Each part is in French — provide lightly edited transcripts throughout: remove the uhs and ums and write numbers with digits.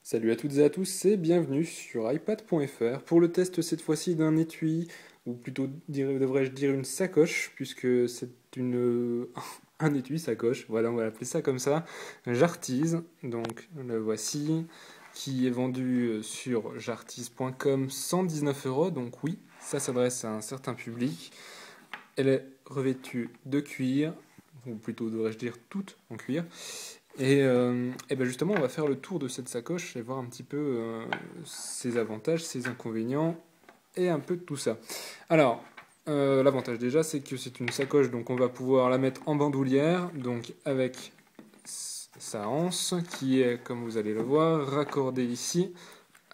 Salut à toutes et à tous et bienvenue sur iPad.fr pour le test cette fois-ci d'un étui, ou plutôt devrais-je dire une sacoche, puisque c'est un étui sacoche, voilà on va l'appeler ça comme ça, Jartiz, donc le voici, qui est vendu sur jartiz.com 119 euros, donc oui, ça s'adresse à un certain public. Elle est revêtue de cuir, ou plutôt devrais-je dire toute en cuir. Et ben justement, on va faire le tour de cette sacoche et voir un petit peu ses avantages, ses inconvénients et un peu de tout ça. Alors, l'avantage déjà, c'est que c'est une sacoche, donc on va pouvoir la mettre en bandoulière, donc avec sa anse qui est, comme vous allez le voir, raccordée ici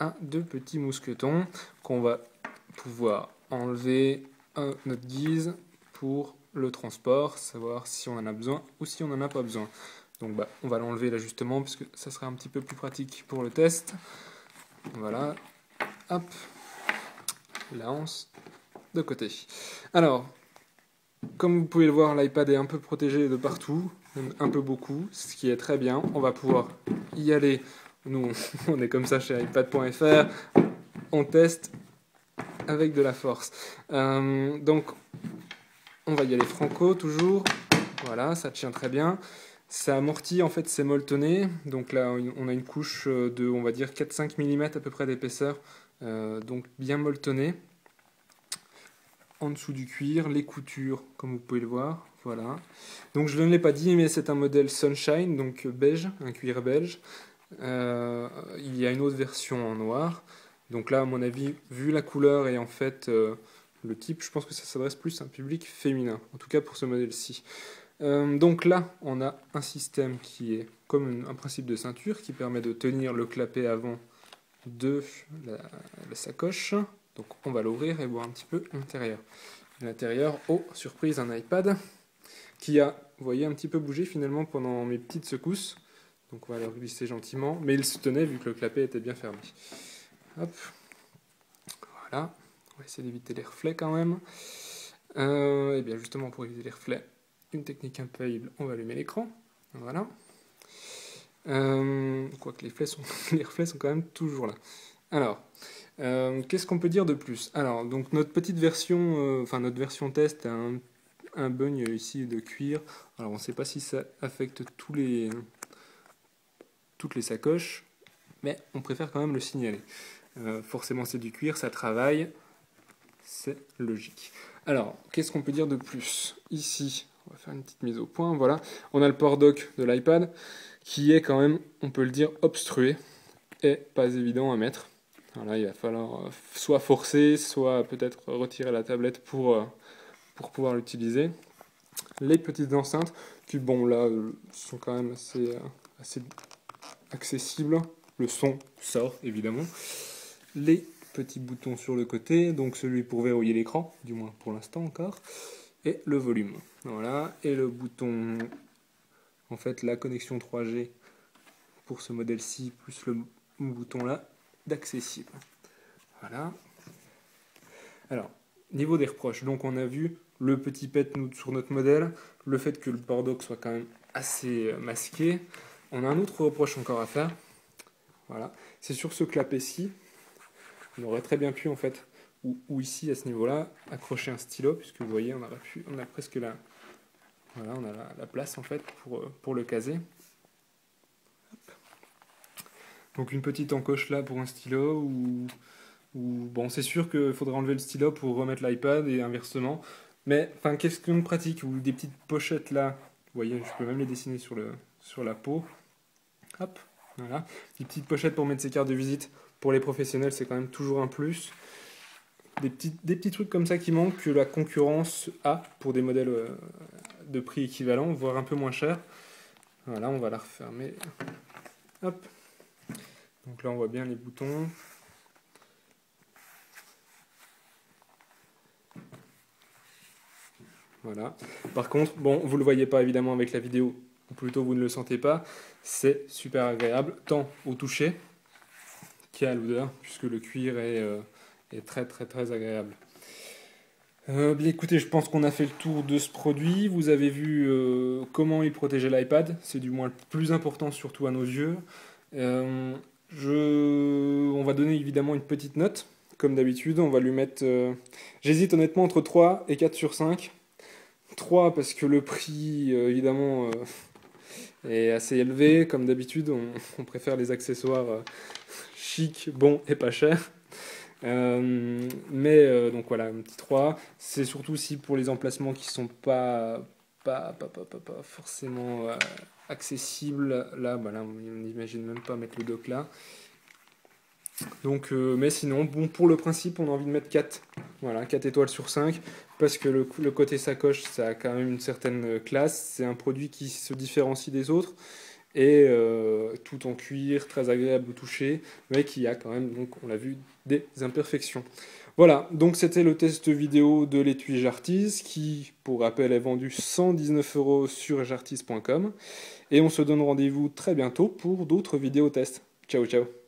à deux petits mousquetons qu'on va pouvoir enlever à notre guise pour le transport, savoir si on en a besoin ou si on n'en a pas besoin. Donc on va l'enlever là justement parce que ça sera un petit peu plus pratique pour le test. Voilà, hop, la anse de côté. Alors, comme vous pouvez le voir, l'iPad est un peu protégé de partout, même un peu beaucoup, ce qui est très bien. On va pouvoir y aller. Nous, on est comme ça chez iPad.fr. On teste avec de la force. Donc, on va y aller franco toujours. Voilà, ça tient très bien. Ça amortit, en fait, c'est molletonné. Donc là, on a une couche de, on va dire, 4-5 mm à peu près d'épaisseur. Donc bien molletonné. En dessous du cuir, les coutures, comme vous pouvez le voir. Voilà. Donc je ne l'ai pas dit, mais c'est un modèle Sunshine, donc beige, un cuir belge. Il y a une autre version en noir. Donc là, à mon avis, vu la couleur et en fait le type, je pense que ça s'adresse plus à un public féminin. En tout cas pour ce modèle-ci. Donc là, on a un système qui est comme un principe de ceinture qui permet de tenir le clapet avant de la sacoche. Donc on va l'ouvrir et voir un petit peu l'intérieur. L'intérieur, oh, surprise, un iPad qui a, vous voyez, un petit peu bougé finalement pendant mes petites secousses. Donc on va le glisser gentiment, mais il se tenait vu que le clapet était bien fermé. Hop, voilà. On va essayer d'éviter les reflets quand même. Et bien justement pour éviter les reflets, une technique infaillible, on va allumer l'écran. Voilà. Quoique les reflets sont quand même toujours là. Alors, qu'est-ce qu'on peut dire de plus? Alors, donc notre petite version, notre version test a un bung ici de cuir. Alors, on ne sait pas si ça affecte toutes les sacoches, mais on préfère quand même le signaler. Forcément, c'est du cuir, ça travaille, c'est logique. Alors, qu'est-ce qu'on peut dire de plus? Ici, on va faire une petite mise au point, voilà. On a le port dock de l'iPad, qui est quand même, on peut le dire, obstrué, et pas évident à mettre. Voilà, il va falloir soit forcer, soit peut-être retirer la tablette pour pouvoir l'utiliser. Les petites enceintes, qui bon là, sont quand même assez accessibles. Le son sort, évidemment. Les petits boutons sur le côté, donc celui pour verrouiller l'écran, du moins pour l'instant encore, et le volume. Voilà, et le bouton, en fait la connexion 3G pour ce modèle-ci, plus le bouton là d'accessible. Voilà. Alors, niveau des reproches, donc on a vu le petit pet sur notre modèle, le fait que le port dock soit quand même assez masqué. On a un autre reproche encore à faire. Voilà, c'est sur ce clapet-ci. On aurait très bien pu en fait, ou ici à ce niveau-là, accrocher un stylo, puisque vous voyez, on a presque voilà, on a la place en fait pour le caser. Donc une petite encoche là pour un stylo, ou bon, c'est sûr qu'il faudrait enlever le stylo pour remettre l'iPad et inversement. Mais enfin, qu'est-ce qu'on pratique? Ou des petites pochettes là. Vous voyez, je peux même les dessiner sur la peau. Hop, voilà. Des petites pochettes pour mettre ses cartes de visite. Pour les professionnels, c'est quand même toujours un plus. Des petits trucs comme ça qui manquent que la concurrence a pour des modèles de prix équivalents, voire un peu moins cher. Voilà, on va la refermer. Hop. Donc là, on voit bien les boutons. Voilà. Par contre, bon, vous ne le voyez pas évidemment avec la vidéo, ou plutôt vous ne le sentez pas, c'est super agréable, tant au toucher qu'à l'odeur, puisque le cuir est très très très agréable. Bien écoutez, je pense qu'on a fait le tour de ce produit. Vous avez vu comment il protégeait l'iPad, c'est du moins le plus important surtout à nos yeux. on va donner évidemment une petite note, comme d'habitude. On va lui mettre... J'hésite honnêtement entre 3 et 4 sur 5. 3 parce que le prix, évidemment, est assez élevé. Comme d'habitude, on préfère les accessoires chics, bons et pas chers. Donc voilà, un petit 3. C'est surtout aussi pour les emplacements qui sont pas forcément accessibles. Là, on n'imagine même pas mettre le dock là. Donc, mais sinon, bon, pour le principe, on a envie de mettre 4. Voilà, 4 étoiles sur 5, parce que le côté sacoche, ça a quand même une certaine classe. C'est un produit qui se différencie des autres, et tout en cuir, très agréable au toucher, mais qui a quand même, donc on l'a vu, des imperfections. Voilà, donc c'était le test vidéo de l'étui Jartiz, qui, pour rappel, est vendu 119 € sur jartiz.com. Et on se donne rendez-vous très bientôt pour d'autres vidéos tests. Ciao, ciao!